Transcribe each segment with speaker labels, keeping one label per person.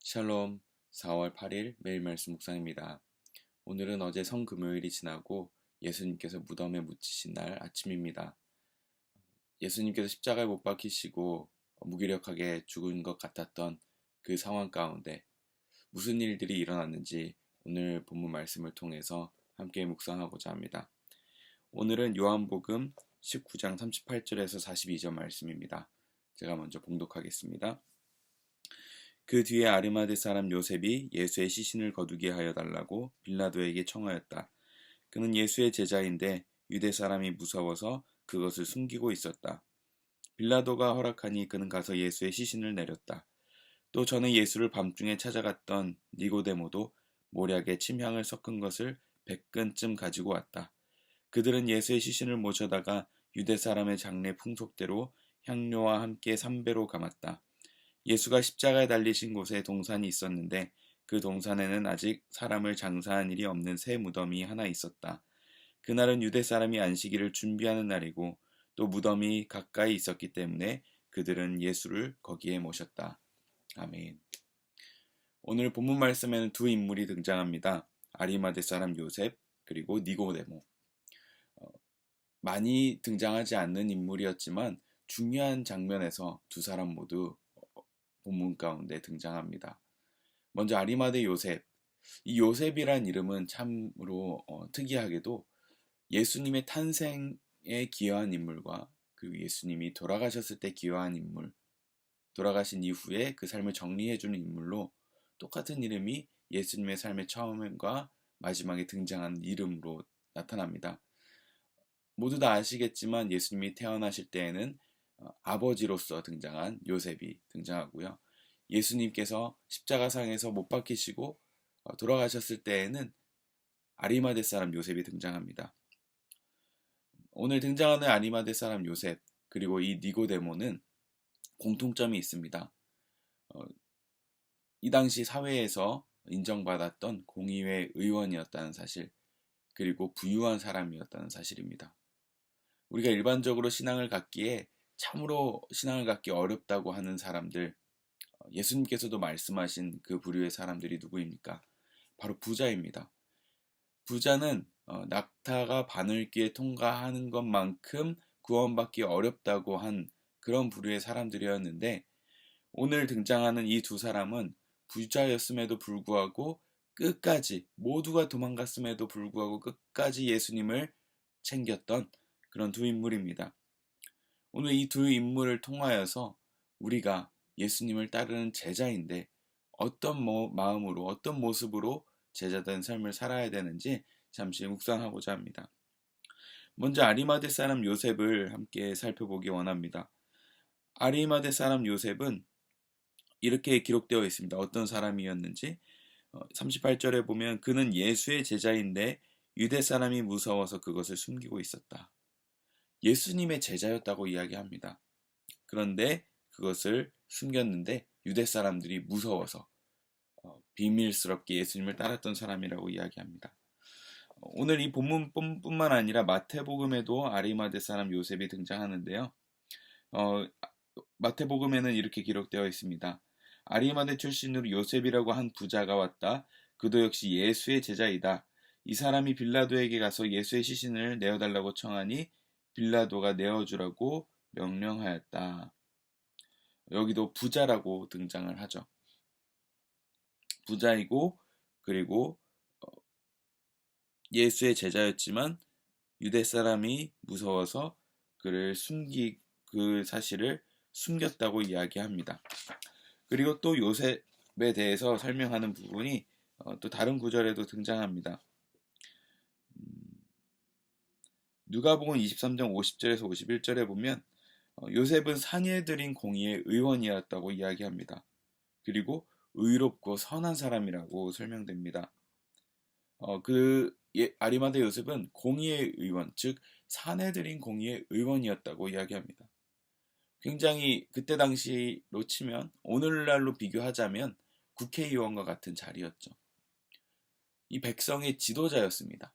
Speaker 1: 샬롬 4월 8일 매일 말씀 묵상입니다. 오늘은 어제 성금요일이 지나고 예수님께서 무덤에 묻히신 날 아침입니다. 예수님께서 십자가에 못 박히시고 무기력하게 죽은 것 같았던 그 상황 가운데 무슨 일들이 일어났는지 오늘 본문 말씀을 통해서 함께 묵상하고자 합니다. 오늘은 요한복음 19장 38절에서 42절 말씀입니다. 제가 먼저 봉독하겠습니다. 그 뒤에 아리마대 사람 요셉이 예수의 시신을 거두게 하여 달라고 빌라도에게 청하였다. 그는 예수의 제자인데 유대 사람이 무서워서 그것을 숨기고 있었다. 빌라도가 허락하니 그는 가서 예수의 시신을 내렸다. 또 전에 예수를 밤중에 찾아갔던 니고데모도 모략에 침향을 섞은 것을 100근쯤 가지고 왔다. 그들은 예수의 시신을 모셔다가 유대 사람의 장례 풍속대로 향료와 함께 삼배로 감았다. 예수가 십자가에 달리신 곳에 동산이 있었는데 그 동산에는 아직 사람을 장사한 일이 없는 새 무덤이 하나 있었다. 그날은 유대 사람이 안식일을 준비하는 날이고 또 무덤이 가까이 있었기 때문에 그들은 예수를 거기에 모셨다. 아멘. 오늘 본문 말씀에는 두 인물이 등장합니다. 아리마대 사람 요셉 그리고 니고데모. 많이 등장하지 않는 인물이었지만 중요한 장면에서 두 사람 모두 본문 가운데 등장합니다. 먼저 아리마대 요셉. 이 요셉이란 이름은 참으로 특이하게도 예수님의 탄생에 기여한 인물과 그리고 예수님이 돌아가셨을 때 기여한 인물, 돌아가신 이후에 그 삶을 정리해주는 인물로 똑같은 이름이 예수님의 삶의 처음과 마지막에 등장한 이름으로 나타납니다. 모두 다 아시겠지만 예수님이 태어나실 때에는 아버지로서 등장한 요셉이 등장하고요. 예수님께서 십자가상에서 못 박히시고 돌아가셨을 때에는 아리마대 사람 요셉이 등장합니다. 오늘 등장하는 아리마대 사람 요셉 그리고 이 니고데모는 공통점이 있습니다. 이 당시 사회에서 인정받았던 공의회 의원이었다는 사실 그리고 부유한 사람이었다는 사실입니다. 우리가 일반적으로 신앙을 갖기에 참으로 신앙을 갖기 어렵다고 하는 사람들, 예수님께서도 말씀하신 그 부류의 사람들이 누구입니까? 바로 부자입니다. 부자는 낙타가 바늘귀에 통과하는 것만큼 구원받기 어렵다고 한 그런 부류의 사람들이었는데 오늘 등장하는 이 두 사람은 부자였음에도 불구하고 끝까지 모두가 도망갔음에도 불구하고 끝까지 예수님을 챙겼던 그런 두 인물입니다. 오늘 이 두 인물을 통하여서 우리가 예수님을 따르는 제자인데 어떤 마음으로 어떤 모습으로 제자된 삶을 살아야 되는지 잠시 묵상하고자 합니다. 먼저 아리마대 사람 요셉을 함께 살펴보기 원합니다. 아리마대 사람 요셉은 이렇게 기록되어 있습니다. 어떤 사람이었는지 38절에 보면 그는 예수의 제자인데 유대 사람이 무서워서 그것을 숨기고 있었다. 예수님의 제자였다고 이야기합니다. 그런데 그것을 숨겼는데 유대 사람들이 무서워서 비밀스럽게 예수님을 따랐던 사람이라고 이야기합니다. 오늘 이 본문뿐만 아니라 마태복음에도 아리마대 사람 요셉이 등장하는데요. 마태복음에는 이렇게 기록되어 있습니다. 아리마대 출신으로 요셉이라고 한 부자가 왔다. 그도 역시 예수의 제자이다. 이 사람이 빌라도에게 가서 예수의 시신을 내어달라고 청하니 빌라도가 내어주라고 명령하였다. 여기도 부자라고 등장을 하죠. 부자이고 그리고 예수의 제자였지만 유대 사람이 무서워서 그 사실을 숨겼다고 이야기합니다. 그리고 또 요셉에 대해서 설명하는 부분이 또 다른 구절에도 등장합니다. 누가복음 23장 50절에서 51절에 보면 요셉은 산헤드린 공의의 의원이었다고 이야기합니다. 그리고 의롭고 선한 사람이라고 설명됩니다. 아리마대 요셉은 공의의 의원, 즉 산헤드린 공의의 의원이었다고 이야기합니다. 굉장히 그때 당시로 치면 오늘날로 비교하자면 국회의원과 같은 자리였죠. 이 백성의 지도자였습니다.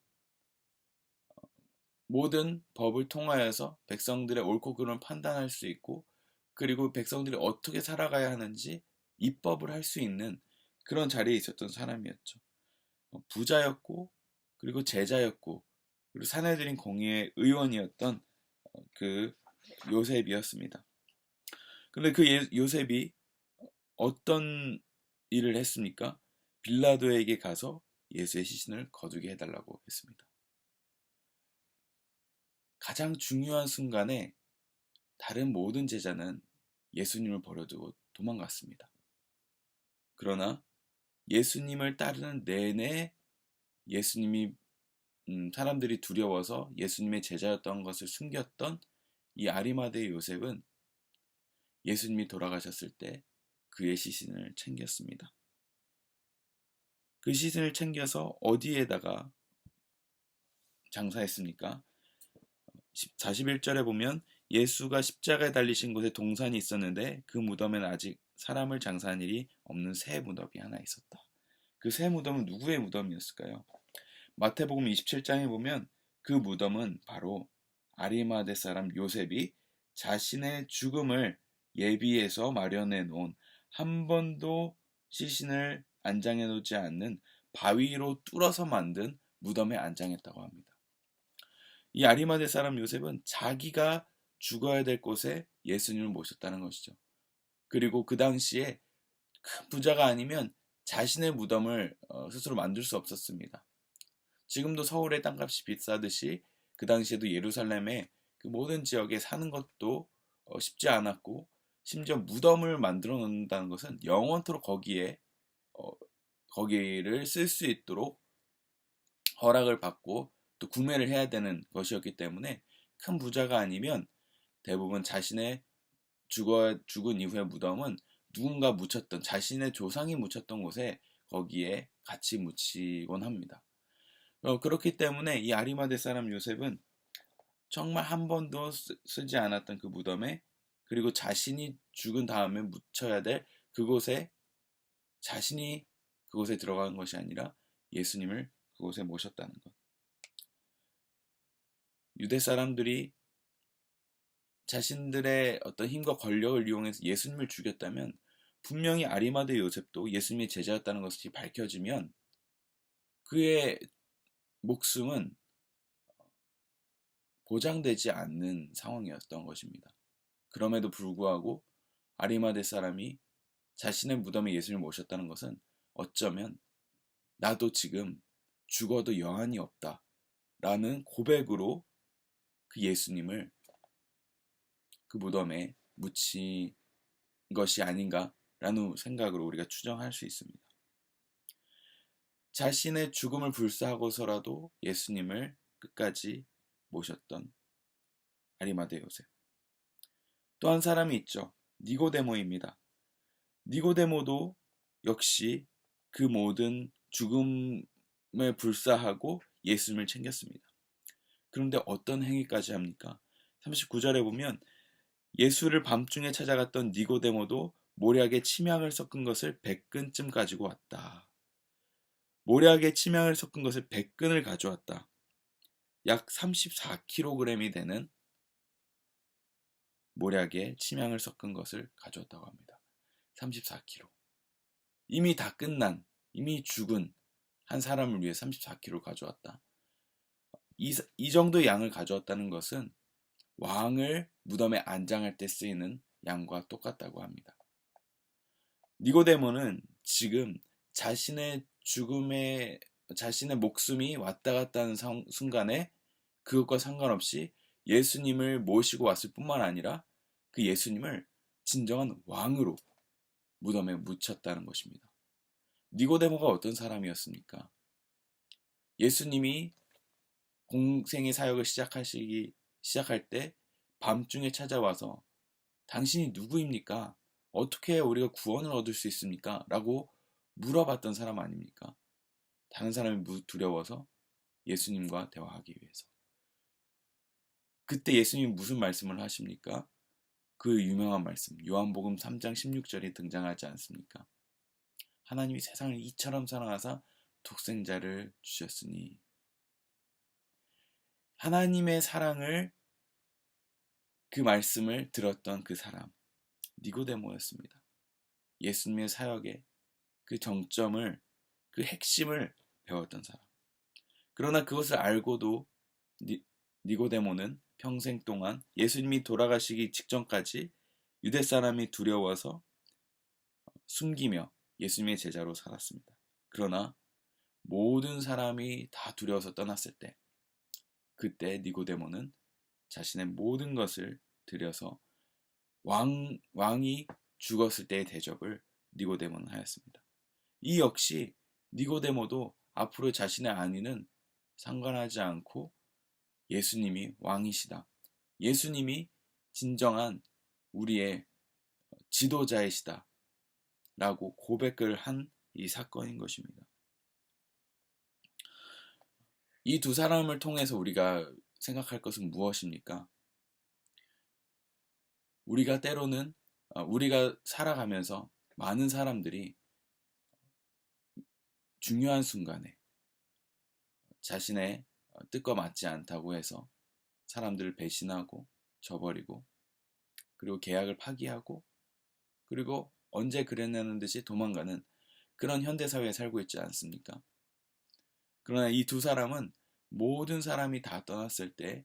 Speaker 1: 모든 법을 통하여서 백성들의 옳고 그름을 판단할 수 있고 그리고 백성들이 어떻게 살아가야 하는지 입법을 할 수 있는 그런 자리에 있었던 사람이었죠. 부자였고 그리고 제자였고 그리고 사내들인 공의회 의원이었던 그 요셉이었습니다. 그런데 그 요셉이 어떤 일을 했습니까? 빌라도에게 가서 예수의 시신을 거두게 해달라고 했습니다. 가장 중요한 순간에 다른 모든 제자는 예수님을 버려두고 도망갔습니다. 그러나 예수님을 따르는 내내 예수님이 사람들이 두려워서 예수님의 제자였던 것을 숨겼던 이 아리마대 요셉은 예수님이 돌아가셨을 때 그의 시신을 챙겼습니다. 그 시신을 챙겨서 어디에다가 장사했습니까? 41절에 보면 예수가 십자가에 달리신 곳에 동산이 있었는데 그 무덤에는 아직 사람을 장사한 일이 없는 새 무덤이 하나 있었다. 그 새 무덤은 누구의 무덤이었을까요? 마태복음 27장에 보면 그 무덤은 바로 아리마대 사람 요셉이 자신의 죽음을 예비해서 마련해 놓은 한 번도 시신을 안장해 놓지 않는 바위로 뚫어서 만든 무덤에 안장했다고 합니다. 이 아리마대 사람 요셉은 자기가 죽어야 될 곳에 예수님을 모셨다는 것이죠. 그리고 그 당시에 큰 부자가 아니면 자신의 무덤을 스스로 만들 수 없었습니다. 지금도 서울의 땅값이 비싸듯이 그 당시에도 예루살렘의 그 모든 지역에 사는 것도 쉽지 않았고 심지어 무덤을 만들어 놓는다는 것은 영원토록 거기를 쓸 수 있도록 허락을 받고 또 구매를 해야 되는 것이었기 때문에 큰 부자가 아니면 대부분 자신의 죽은 이후의 무덤은 누군가 묻혔던 자신의 조상이 묻혔던 곳에 거기에 같이 묻히곤 합니다. 그렇기 때문에 이 아리마대 사람 요셉은 정말 한 번도 쓰지 않았던 그 무덤에 그리고 자신이 죽은 다음에 묻혀야 될 그곳에 자신이 그곳에 들어간 것이 아니라 예수님을 그곳에 모셨다는 것. 유대 사람들이 자신들의 어떤 힘과 권력을 이용해서 예수님을 죽였다면 분명히 아리마대 요셉도 예수님의 제자였다는 것이 밝혀지면 그의 목숨은 보장되지 않는 상황이었던 것입니다. 그럼에도 불구하고 아리마대 사람이 자신의 무덤에 예수님을 모셨다는 것은 어쩌면 나도 지금 죽어도 여한이 없다 라는 고백으로 그 예수님을 그 무덤에 묻힌 것이 아닌가라는 생각으로 우리가 추정할 수 있습니다. 자신의 죽음을 불사하고서라도 예수님을 끝까지 모셨던 아리마대 요셉. 또 한 사람이 있죠. 니고데모입니다. 니고데모도 역시 그 모든 죽음을 불사하고 예수님을 챙겼습니다. 그런데 어떤 행위까지 합니까? 39절에 보면 예수를 밤중에 찾아갔던 니고데모도 모략에 침향을 섞은 것을 100근쯤 가지고 왔다. 모략에 침향을 섞은 것을 100근을 가져왔다. 약 34kg이 되는 모략에 침향을 섞은 것을 가져왔다고 합니다. 34kg. 이미 다 끝난, 이미 죽은 한 사람을 위해 34kg 가져왔다. 이 정도의 양을 가져왔다는 것은 왕을 무덤에 안장할 때 쓰이는 양과 똑같다고 합니다. 니고데모는 지금 자신의 목숨이 왔다 갔다 하는 순간에 그것과 상관없이 예수님을 모시고 왔을 뿐만 아니라 그 예수님을 진정한 왕으로 무덤에 묻혔다는 것입니다. 니고데모가 어떤 사람이었습니까? 예수님이 공생의 사역을 시작할 때 밤중에 찾아와서 당신이 누구입니까? 어떻게 우리가 구원을 얻을 수 있습니까? 라고 물어봤던 사람 아닙니까? 다른 사람이 두려워서 예수님과 대화하기 위해서. 그때 예수님이 무슨 말씀을 하십니까? 그 유명한 말씀, 요한복음 3장 16절에 등장하지 않습니까? 하나님이 세상을 이처럼 사랑하사 독생자를 주셨으니. 하나님의 사랑을 그 말씀을 들었던 그 사람, 니고데모였습니다. 예수님의 사역에 그 정점을, 그 핵심을 배웠던 사람. 그러나 그것을 알고도 니고데모는 평생 동안 예수님이 돌아가시기 직전까지 유대 사람이 두려워서 숨기며 예수님의 제자로 살았습니다. 그러나 모든 사람이 다 두려워서 떠났을 때, 그때 니고데모는 자신의 모든 것을 들여서 왕이 죽었을 때의 대접을 니고데모는 하였습니다. 이 역시 니고데모도 앞으로 자신의 안위는 상관하지 않고 예수님이 왕이시다, 예수님이 진정한 우리의 지도자이시다 라고 고백을 한 이 사건인 것입니다. 이 두 사람을 통해서 우리가 생각할 것은 무엇입니까? 우리가 때로는 우리가 살아가면서 많은 사람들이 중요한 순간에 자신의 뜻과 맞지 않다고 해서 사람들을 배신하고 저버리고, 그리고 계약을 파기하고, 그리고 언제 그랬냐는 듯이 도망가는 그런 현대사회에 살고 있지 않습니까? 그러나 이 두 사람은 모든 사람이 다 떠났을 때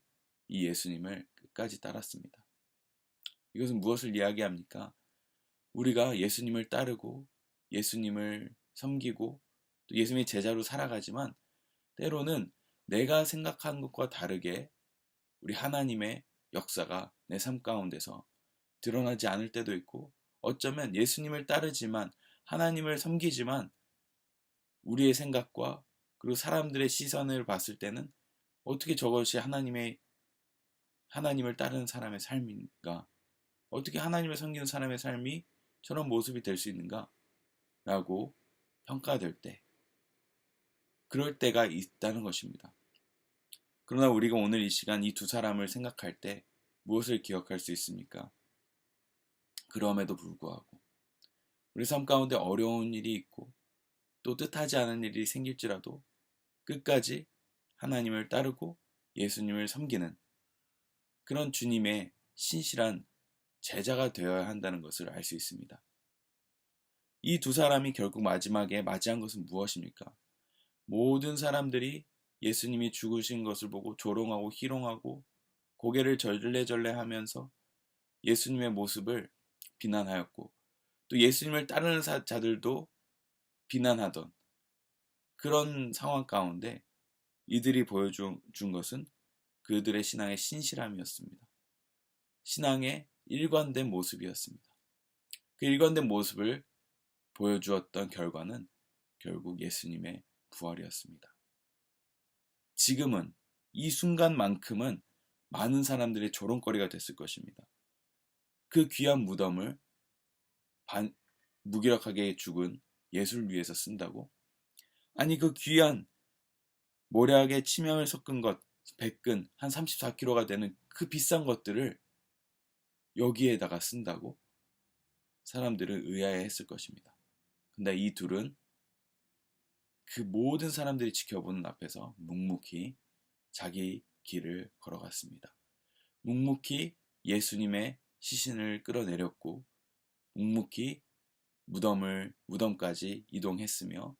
Speaker 1: 이 예수님을 끝까지 따랐습니다. 이것은 무엇을 이야기합니까? 우리가 예수님을 따르고 예수님을 섬기고 또 예수님의 제자로 살아가지만 때로는 내가 생각한 것과 다르게 우리 하나님의 역사가 내 삶 가운데서 드러나지 않을 때도 있고, 어쩌면 예수님을 따르지만 하나님을 섬기지만 우리의 생각과 그리고 사람들의 시선을 봤을 때는 어떻게 저것이 하나님을 따르는 사람의 삶인가? 어떻게 하나님을 섬기는 사람의 삶이 저런 모습이 될 수 있는가? 라고 평가될 때, 그럴 때가 있다는 것입니다. 그러나 우리가 오늘 이 시간 이 두 사람을 생각할 때 무엇을 기억할 수 있습니까? 그럼에도 불구하고 우리 삶 가운데 어려운 일이 있고 또 뜻하지 않은 일이 생길지라도 끝까지 하나님을 따르고 예수님을 섬기는 그런 주님의 신실한 제자가 되어야 한다는 것을 알 수 있습니다. 이 두 사람이 결국 마지막에 맞이한 것은 무엇입니까? 모든 사람들이 예수님이 죽으신 것을 보고 조롱하고 희롱하고 고개를 절레절레 하면서 예수님의 모습을 비난하였고, 또 예수님을 따르는 자들도 비난하던 그런 상황 가운데 이들이 보여준 것은 그들의 신앙의 신실함이었습니다. 신앙의 일관된 모습이었습니다. 그 일관된 모습을 보여주었던 결과는 결국 예수님의 부활이었습니다. 지금은 이 순간만큼은 많은 사람들의 조롱거리가 됐을 것입니다. 그 귀한 무덤을 무기력하게 죽은 예수를 위해서 쓴다고? 아니, 그 귀한 모략에 치명을 섞은 것, 백근 한 34kg가 되는 그 비싼 것들을 여기에다가 쓴다고? 사람들은 의아해했을 것입니다. 근데 이 둘은 그 모든 사람들이 지켜보는 앞에서 묵묵히 자기 길을 걸어갔습니다. 묵묵히 예수님의 시신을 끌어내렸고, 묵묵히 무덤까지 이동했으며,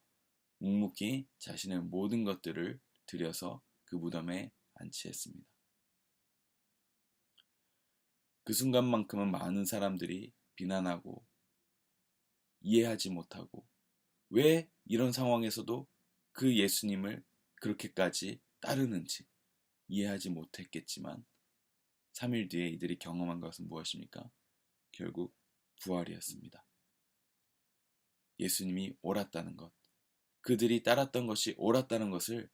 Speaker 1: 묵묵히 자신의 모든 것들을 들여서 그 무덤에 안치했습니다. 그 순간만큼은 많은 사람들이 비난하고 이해하지 못하고, 왜 이런 상황에서도 그 예수님을 그렇게까지 따르는지 이해하지 못했겠지만 3일 뒤에 이들이 경험한 것은 무엇입니까? 결국 부활이었습니다. 예수님이 옳았다는 것, 그들이 따랐던 것이 옳았다는 것을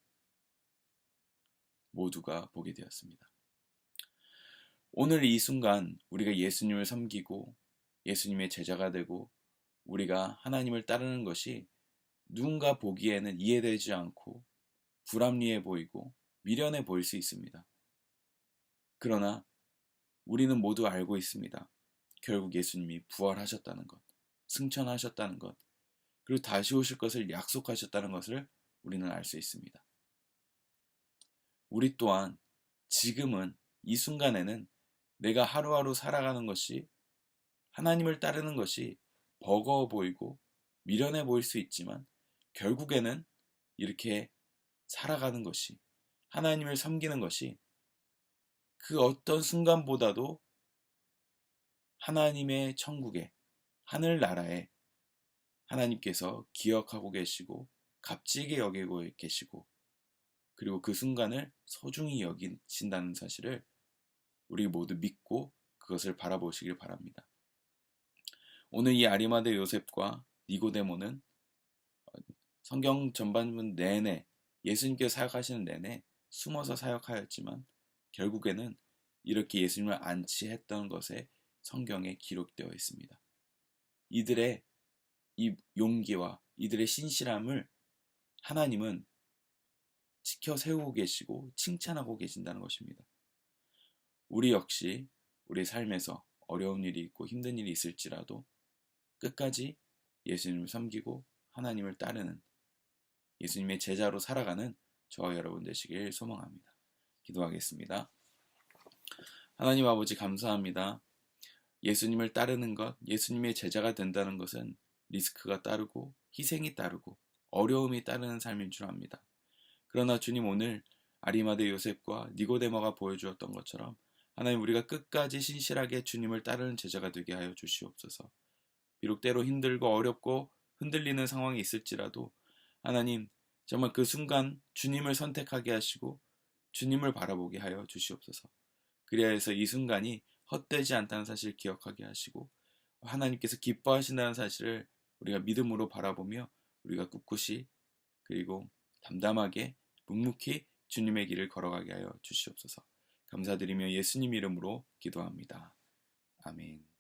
Speaker 1: 모두가 보게 되었습니다. 오늘 이 순간 우리가 예수님을 섬기고 예수님의 제자가 되고 우리가 하나님을 따르는 것이 누군가 보기에는 이해되지 않고 불합리해 보이고 미련해 보일 수 있습니다. 그러나 우리는 모두 알고 있습니다. 결국 예수님이 부활하셨다는 것, 승천하셨다는 것, 그리고 다시 오실 것을 약속하셨다는 것을 우리는 알 수 있습니다. 우리 또한 지금은 이 순간에는 내가 하루하루 살아가는 것이, 하나님을 따르는 것이 버거워 보이고 미련해 보일 수 있지만 결국에는 이렇게 살아가는 것이, 하나님을 섬기는 것이 그 어떤 순간보다도 하나님의 천국에, 하늘나라에 하나님께서 기억하고 계시고 값지게 여기고 계시고, 그리고 그 순간을 소중히 여기신다는 사실을 우리 모두 믿고 그것을 바라보시길 바랍니다. 오늘 이 아리마대 요셉과 니고데모는 성경 전반문 내내, 예수님께서 사역하시는 내내 숨어서 사역하였지만 결국에는 이렇게 예수님을 안치했던 것에 성경에 기록되어 있습니다. 이들의 이 용기와 이들의 신실함을 하나님은 지켜 세우고 계시고 칭찬하고 계신다는 것입니다. 우리 역시 우리 삶에서 어려운 일이 있고 힘든 일이 있을지라도 끝까지 예수님을 섬기고 하나님을 따르는, 예수님의 제자로 살아가는 저와 여러분 되시길 소망합니다. 기도하겠습니다. 하나님 아버지, 감사합니다. 예수님을 따르는 것, 예수님의 제자가 된다는 것은 리스크가 따르고 희생이 따르고 어려움이 따르는 삶인 줄 압니다. 그러나 주님, 오늘 아리마대 요셉과 니고데모가 보여주었던 것처럼 하나님, 우리가 끝까지 신실하게 주님을 따르는 제자가 되게 하여 주시옵소서. 비록 때로 힘들고 어렵고 흔들리는 상황이 있을지라도 하나님, 정말 그 순간 주님을 선택하게 하시고 주님을 바라보게 하여 주시옵소서. 그리하여서 이 순간이 헛되지 않다는 사실을 기억하게 하시고 하나님께서 기뻐하신다는 사실을 우리가 믿음으로 바라보며 우리가 꿋꿋이 그리고 담담하게 묵묵히 주님의 길을 걸어가게 하여 주시옵소서. 감사드리며 예수님 이름으로 기도합니다. 아멘.